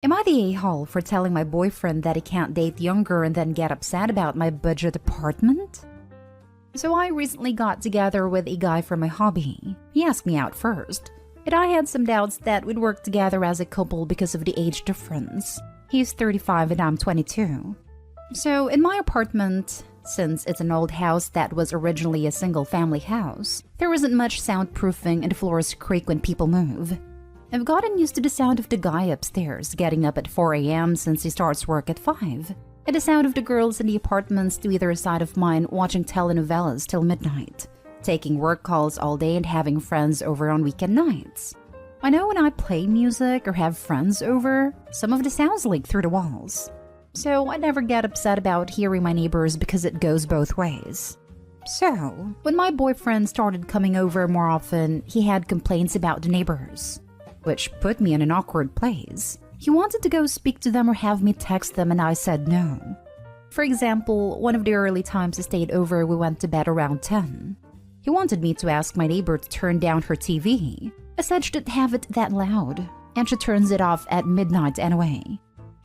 Am I the a-hole for telling my boyfriend that he can't date younger and then get upset about my budget apartment? So I recently got together with a guy for my hobby. He asked me out first, and I had some doubts that we'd work together as a couple because of the age difference. He's 35 and I'm 22. So in my apartment, since it's an old house that was originally a single-family house, there isn't much soundproofing and the floors creak when people move. I've gotten used to the sound of the guy upstairs getting up at 4 a.m. since he starts work at 5, and the sound of the girls in the apartments to either side of mine watching telenovelas till midnight, taking work calls all day and having friends over on weekend nights. I know when I play music or have friends over, some of the sounds leak through the walls. So I never get upset about hearing my neighbors because it goes both ways. So, when my boyfriend started coming over more often, he had complaints about the neighbors, which put me in an awkward place. He wanted to go speak to them or have me text them, and I said no. For example, one of the early times he stayed over, we went to bed around 10. He wanted me to ask my neighbor to turn down her TV. I said she didn't have it that loud, and she turns it off at midnight anyway.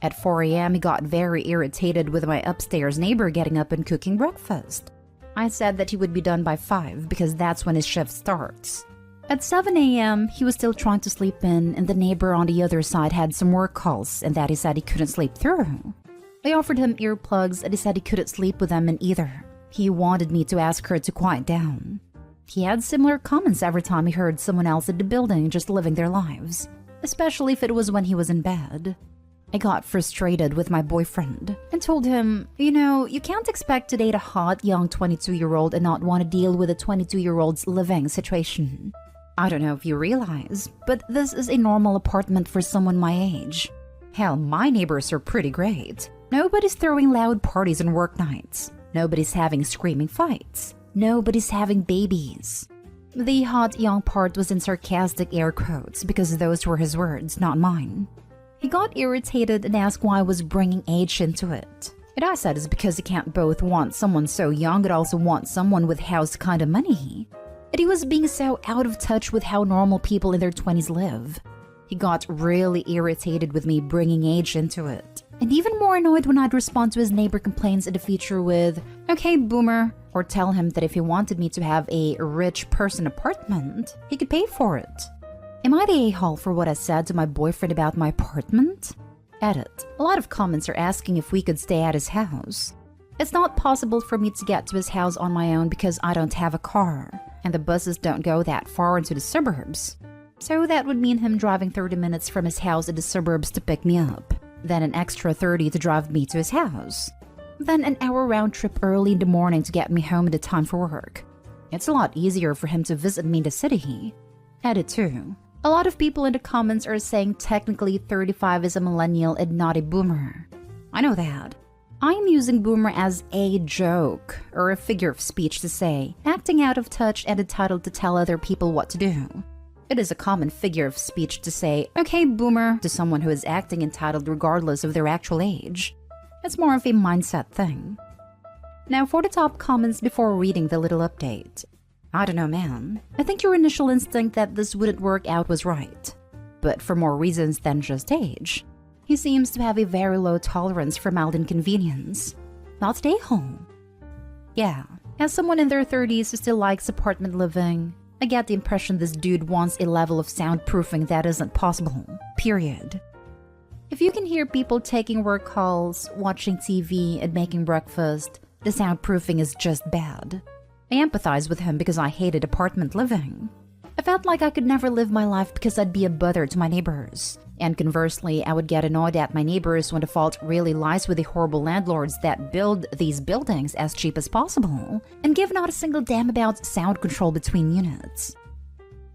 At 4 a.m., he got very irritated with my upstairs neighbor getting up and cooking breakfast. I said that he would be done by 5 because that's when his shift starts. At 7 a.m., he was still trying to sleep in, and the neighbor on the other side had some work calls and that he said he couldn't sleep through. I offered him earplugs and he said he couldn't sleep with them in either. He wanted me to ask her to quiet down. He had similar comments every time he heard someone else in the building just living their lives, especially if it was when he was in bed. I got frustrated with my boyfriend and told him, you can't expect to date a hot young 22-year-old and not want to deal with a 22-year-old's living situation. I don't know if you realize, but this is a normal apartment for someone my age. Hell, my neighbors are pretty great. Nobody's throwing loud parties on work nights. Nobody's having screaming fights. Nobody's having babies. The hot young part was in sarcastic air quotes because those were his words, not mine. He got irritated and asked why I was bringing age into it. And I said it's because he can't both want someone so young and also want someone with house kind of money. And he was being so out of touch with how normal people in their 20s live. He got really irritated with me bringing age into it, and even more annoyed when I'd respond to his neighbor complaints in the future with, "Okay, boomer," or tell him that if he wanted me to have a rich person apartment, he could pay for it. Am I the a-hole for what I said to my boyfriend about my apartment? Edit. A lot of comments are asking if we could stay at his house. It's not possible for me to get to his house on my own because I don't have a car, and the buses don't go that far into the suburbs. So that would mean him driving 30 minutes from his house in the suburbs to pick me up, then an extra 30 to drive me to his house, then an hour round trip early in the morning to get me home in time for work. It's a lot easier for him to visit me in the city. Edit 2. A lot of people in the comments are saying technically 35 is a millennial and not a boomer. I know that. I am using boomer as a joke, or a figure of speech to say, acting out of touch and entitled to tell other people what to do. It is a common figure of speech to say, "Okay, boomer," to someone who is acting entitled regardless of their actual age. It's more of a mindset thing. Now for the top comments before reading the little update. I don't know, man. I think your initial instinct that this wouldn't work out was right, but for more reasons than just age. He seems to have a very low tolerance for mild inconvenience. Not stay home. Yeah, as someone in their 30s who still likes apartment living, I get the impression this dude wants a level of soundproofing that isn't possible. Period. If you can hear people taking work calls, watching TV, and making breakfast, the soundproofing is just bad. I empathize with him because I hated apartment living. I felt like I could never live my life because I'd be a bother to my neighbors. And conversely, I would get annoyed at my neighbors when the fault really lies with the horrible landlords that build these buildings as cheap as possible and give not a single damn about sound control between units.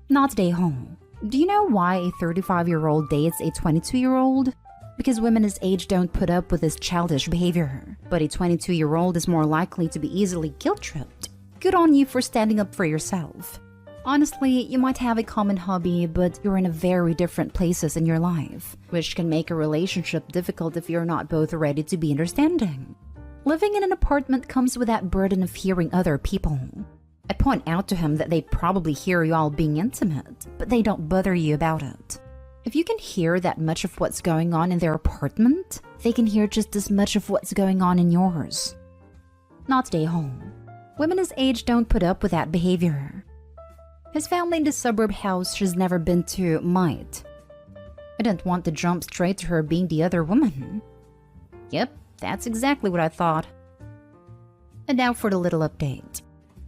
Not stay home. Do you know why a 35-year-old dates a 22-year-old? Because women his age don't put up with this childish behavior, but a 22-year-old is more likely to be easily guilt-tripped. Good on you for standing up for yourself. Honestly, you might have a common hobby, but you're in very different places in your life, which can make a relationship difficult if you're not both ready to be understanding. Living in an apartment comes with that burden of hearing other people. I point out to him that they probably hear you all being intimate, but they don't bother you about it. If you can hear that much of what's going on in their apartment, they can hear just as much of what's going on in yours. Not stay home. Women his age don't put up with that behavior. His family in the suburb house she's never been to might. I didn't want to jump straight to her being the other woman. Yep, that's exactly what I thought. And now for the little update.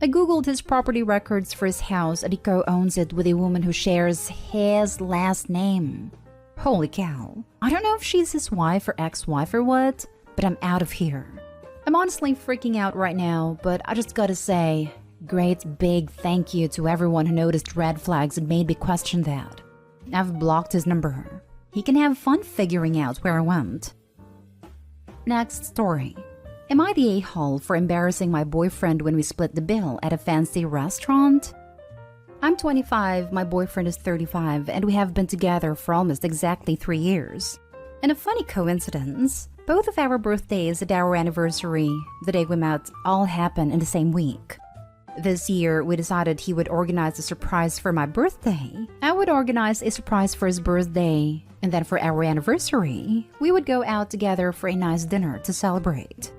I googled his property records for his house and he co-owns it with a woman who shares his last name. Holy cow. I don't know if she's his wife or ex-wife or what, but I'm out of here. I'm honestly freaking out right now, but I just gotta say, great big thank you to everyone who noticed red flags and made me question that. I've blocked his number. He can have fun figuring out where I went. Next story. Am I the a-hole for embarrassing my boyfriend when we split the bill at a fancy restaurant? I'm 25, my boyfriend is 35, and we have been together for almost exactly 3 years. And a funny coincidence, both of our birthdays and our anniversary, the day we met, all happen in the same week. This year, we decided he would organize a surprise for my birthday. I would organize a surprise for his birthday, and then for our anniversary, we would go out together for a nice dinner to celebrate.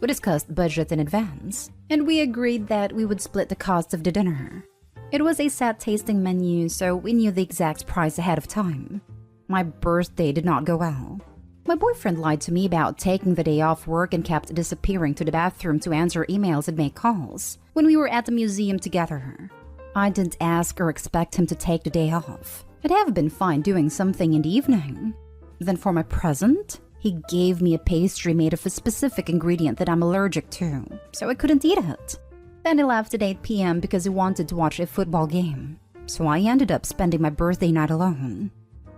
We discussed budget in advance, and we agreed that we would split the cost of the dinner. It was a set tasting menu, so we knew the exact price ahead of time. My birthday did not go well. My boyfriend lied to me about taking the day off work and kept disappearing to the bathroom to answer emails and make calls when we were at the museum together. I didn't ask or expect him to take the day off. I'd have been fine doing something in the evening. Then for my present, he gave me a pastry made of a specific ingredient that I'm allergic to, so I couldn't eat it. Then he left at 8 p.m. because he wanted to watch a football game, so I ended up spending my birthday night alone.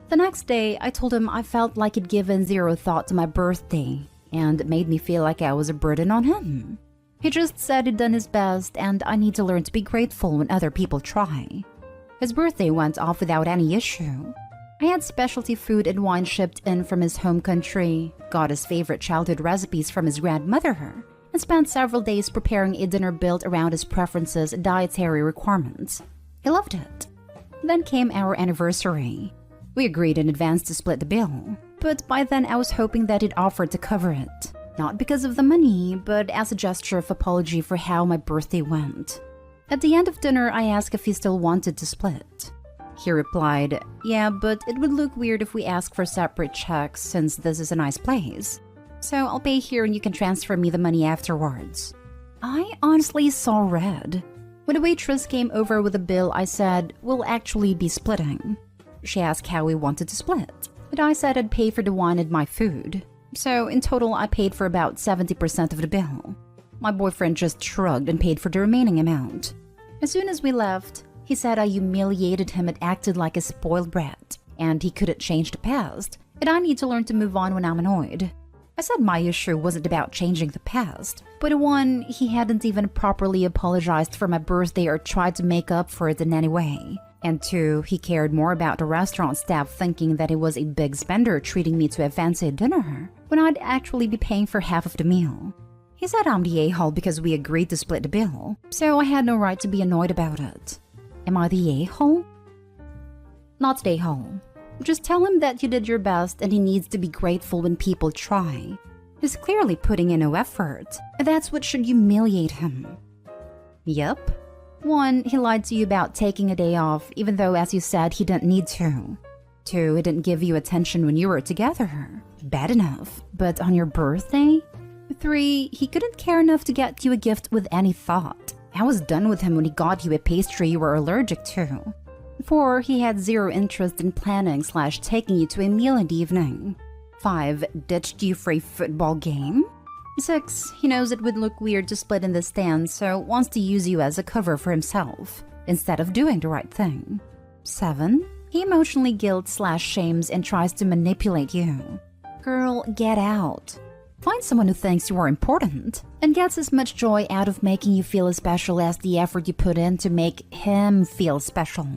The next day, I told him I felt like he'd given zero thought to my birthday, and it made me feel like I was a burden on him. He just said he'd done his best, and I need to learn to be grateful when other people try. His birthday went off without any issue. I had specialty food and wine shipped in from his home country, got his favorite childhood recipes from his grandmother, and spent several days preparing a dinner built around his preferences and dietary requirements. He loved it. Then came our anniversary. We agreed in advance to split the bill, but by then I was hoping that he'd offer to cover it. Not because of the money, but as a gesture of apology for how my birthday went. At the end of dinner, I asked if he still wanted to split. He replied, yeah, but it would look weird if we ask for separate checks since this is a nice place. So I'll pay here and you can transfer me the money afterwards. I honestly saw red. When the waitress came over with the bill, I said, we'll actually be splitting. She asked how we wanted to split, but I said I'd pay for the wine and my food. So in total, I paid for about 70% of the bill. My boyfriend just shrugged and paid for the remaining amount. As soon as we left, he said I humiliated him and acted like a spoiled brat, and he couldn't change the past, and I need to learn to move on when I'm annoyed. I said my issue wasn't about changing the past, but one, he hadn't even properly apologized for my birthday or tried to make up for it in any way. And 2, he cared more about the restaurant staff thinking that he was a big spender treating me to a fancy dinner, when I'd actually be paying for half of the meal. He said I'm the a-hole because we agreed to split the bill, so I had no right to be annoyed about it. Am I the a-hole? Not the a-hole. Just tell him that you did your best and he needs to be grateful when people try. He's clearly putting in no effort, and that's what should humiliate him. Yep. 1, he lied to you about taking a day off, even though, as you said, he didn't need to. 2, he didn't give you attention when you were together. Bad enough. But on your birthday? 3, he couldn't care enough to get you a gift with any thought. I was done with him when he got you a pastry you were allergic to. 4, he had zero interest in planning/taking you to a meal in the evening. 5, ditched you for a football game. 6, he knows it would look weird to split in the stands, so wants to use you as a cover for himself, instead of doing the right thing. 7, he emotionally guilt/shames and tries to manipulate you. Girl, get out. Find someone who thinks you are important and gets as much joy out of making you feel as special as the effort you put in to make him feel special.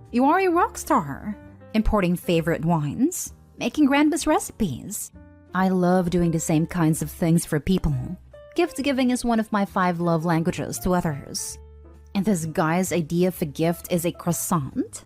You are a rock star, importing favorite wines, making grandma's recipes. I love doing the same kinds of things for people. Gift giving is one of my 5 love languages to others. And this guy's idea of a gift is a croissant?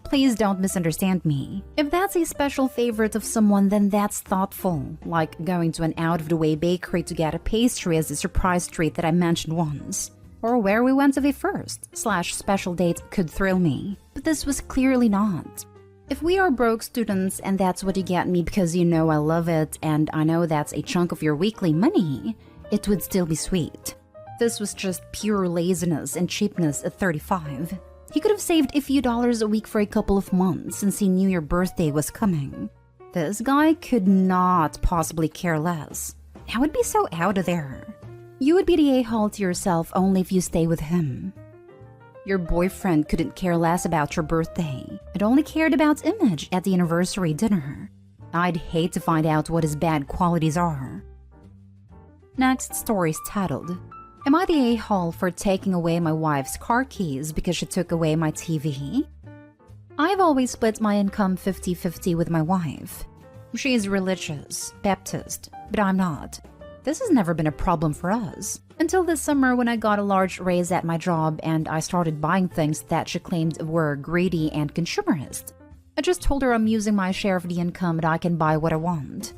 Please don't misunderstand me. If that's a special favorite of someone, then that's thoughtful, like going to an out-of-the-way bakery to get a pastry as a surprise treat that I mentioned once. Or where we went to the first/special date could thrill me, but this was clearly not. If we are broke students and that's what you get me because you know I love it and I know that's a chunk of your weekly money, it would still be sweet. This was just pure laziness and cheapness at 35. He could have saved a few dollars a week for a couple of months since he knew your birthday was coming. This guy could not possibly care less. I would be so out of there. You would be the a-hole to yourself only if you stay with him. Your boyfriend couldn't care less about your birthday. It only cared about image at the anniversary dinner. I'd hate to find out what his bad qualities are. Next story's titled, Am I the a-hole for taking away my wife's car keys because she took away my TV? I've always split my income 50-50 with my wife. She is religious, Baptist, but I'm not. This has never been a problem for us. Until this summer when I got a large raise at my job and I started buying things that she claimed were greedy and consumerist. I just told her I'm using my share of the income and I can buy what I want.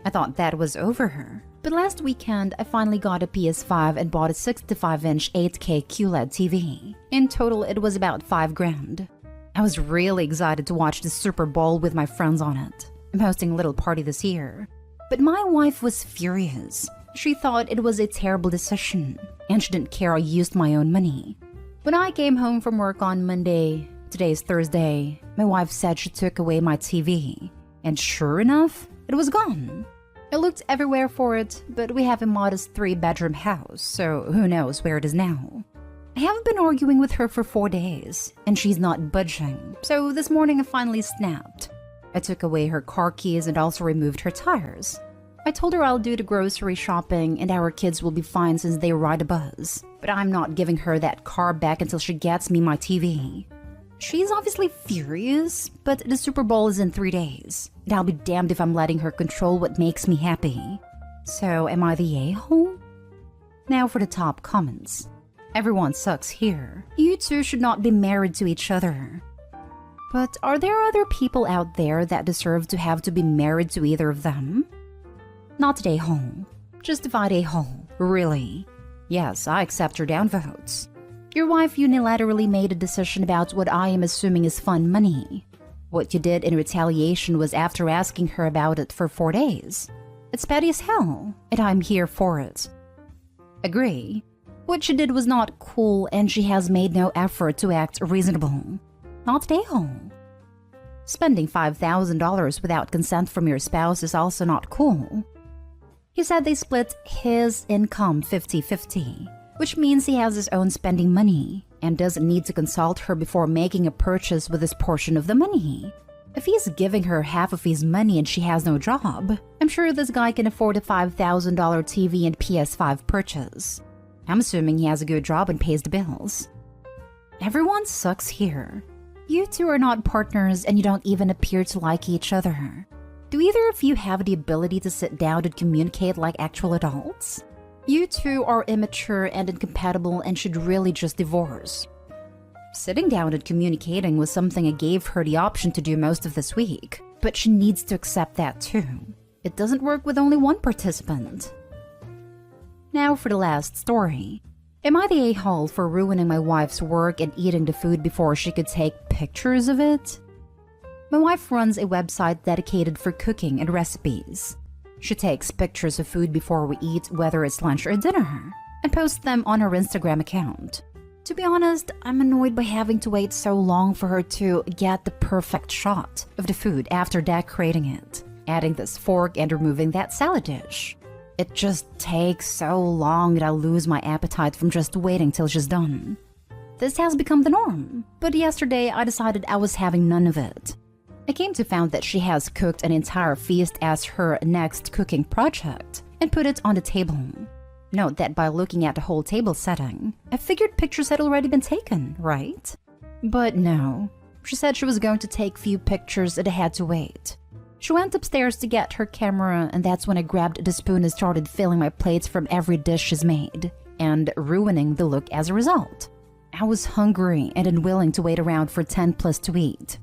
I thought that was over her. But last weekend, I finally got a PS5 and bought a 65-inch 8K QLED TV. In total, it was about $5,000. I was really excited to watch the Super Bowl with my friends on it. I'm hosting a little party this year. But my wife was furious. She thought it was a terrible decision, and she didn't care I used my own money. When I came home from work on Monday, today's Thursday, my wife said she took away my TV. And sure enough, it was gone. I looked everywhere for it, but we have a modest 3-bedroom house, so who knows where it is now. I haven't been arguing with her for 4 days, and she's not budging, so this morning I finally snapped. I took away her car keys and also removed her tires. I told her I'll do the grocery shopping and our kids will be fine since they ride a bus, but I'm not giving her that car back until she gets me my TV. She's obviously furious, but the Super Bowl is in 3 days, and I'll be damned if I'm letting her control what makes me happy. So am I the a-hole? Now for the top comments. Everyone sucks here. You two should not be married to each other. But are there other people out there that deserve to have to be married to either of them? Not the a-hole. Justified a-hole, really. Yes, I accept your downvotes. Your wife unilaterally made a decision about what I am assuming is fun money. What you did in retaliation was after asking her about it for 4 days. It's petty as hell, and I'm here for it. Agree. What she did was not cool, and she has made no effort to act reasonable. Not a-hole. Spending $5,000 without consent from your spouse is also not cool. He said they split his income 50-50. Which means he has his own spending money and doesn't need to consult her before making a purchase with his portion of the money. If he's giving her half of his money and she has no job, I'm sure this guy can afford a $5,000 TV and PS5 purchase. I'm assuming he has a good job and pays the bills. Everyone sucks here. You two are not partners and you don't even appear to like each other. Do either of you have the ability to sit down and communicate like actual adults? You two are immature and incompatible and should really just divorce. Sitting down and communicating was something I gave her the option to do most of this week, but she needs to accept that too. It doesn't work with only one participant. Now for the last story. Am I the a-hole for ruining my wife's work and eating the food before she could take pictures of it? My wife runs a website dedicated for cooking and recipes. She takes pictures of food before we eat, whether it's lunch or dinner, and posts them on her Instagram account. To be honest, I'm annoyed by having to wait so long for her to get the perfect shot of the food after decorating it, adding this fork and removing that salad dish. It just takes so long that I lose my appetite from just waiting till she's done. This has become the norm, but yesterday I decided I was having none of it. I came to find that she has cooked an entire feast as her next cooking project and put it on the table. Note that by looking at the whole table setting, I figured pictures had already been taken, right? But no. She said she was going to take few pictures and I had to wait. She went upstairs to get her camera and that's when I grabbed the spoon and started filling my plates from every dish she's made, and ruining the look as a result. I was hungry and unwilling to wait around for 10 plus to eat.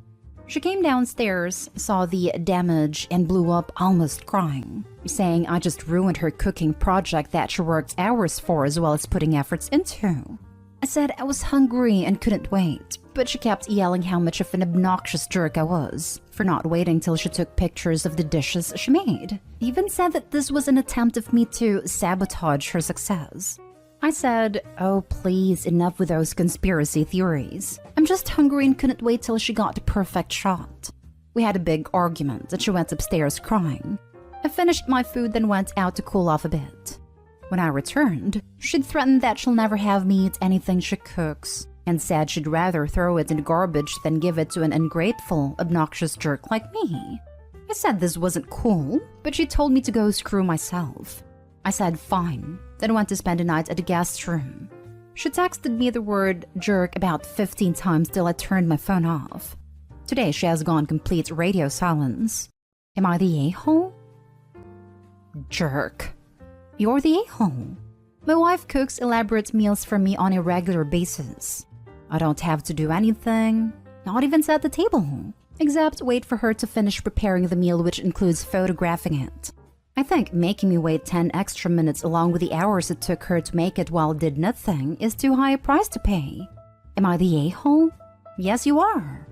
She came downstairs, saw the damage, and blew up almost crying, saying I just ruined her cooking project that she worked hours for as well as putting efforts into. I said I was hungry and couldn't wait, but she kept yelling how much of an obnoxious jerk I was for not waiting till she took pictures of the dishes she made. Even said that this was an attempt of me to sabotage her success. I said, oh please, enough with those conspiracy theories. I'm just hungry and couldn't wait till she got the perfect shot. We had a big argument and she went upstairs crying. I finished my food then went out to cool off a bit. When I returned, she'd threatened that she'll never have me eat anything she cooks and said she'd rather throw it in the garbage than give it to an ungrateful, obnoxious jerk like me. I said this wasn't cool, but she told me to go screw myself. I said fine, then went to spend the night at the guest room. She texted me the word jerk about 15 times till I turned my phone off. Today she has gone complete radio silence. Am I the a-hole? Jerk. You're the a-hole. My wife cooks elaborate meals for me on a regular basis. I don't have to do anything, not even set the table, except wait for her to finish preparing the meal, which includes photographing it. I think making me wait 10 extra minutes along with the hours it took her to make it while I did nothing is too high a price to pay. Am I the a-hole? Yes, you are.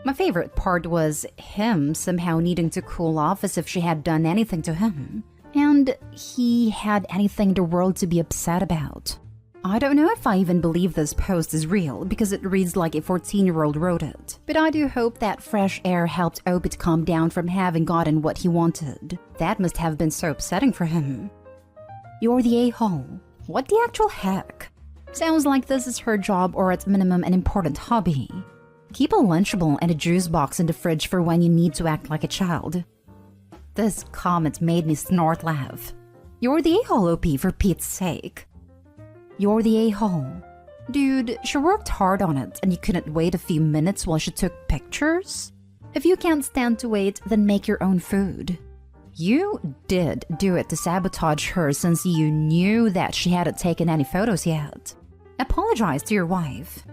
My favorite part was him somehow needing to cool off as if she had done anything to him. And he had anything in the world to be upset about. I don't know if I even believe this post is real because it reads like a 14-year-old wrote it. But I do hope that fresh air helped Opie to calm down from having gotten what he wanted. That must have been so upsetting for him. You're the a-hole. What the actual heck? Sounds like this is her job or at minimum an important hobby. Keep a Lunchable and a juice box in the fridge for when you need to act like a child. This comment made me snort laugh. You're the a-hole, OP, for Pete's sake. You're the a-hole. Dude, she worked hard on it and you couldn't wait a few minutes while she took pictures? If you can't stand to wait, then make your own food. You did do it to sabotage her since you knew that she hadn't taken any photos yet. Apologize to your wife.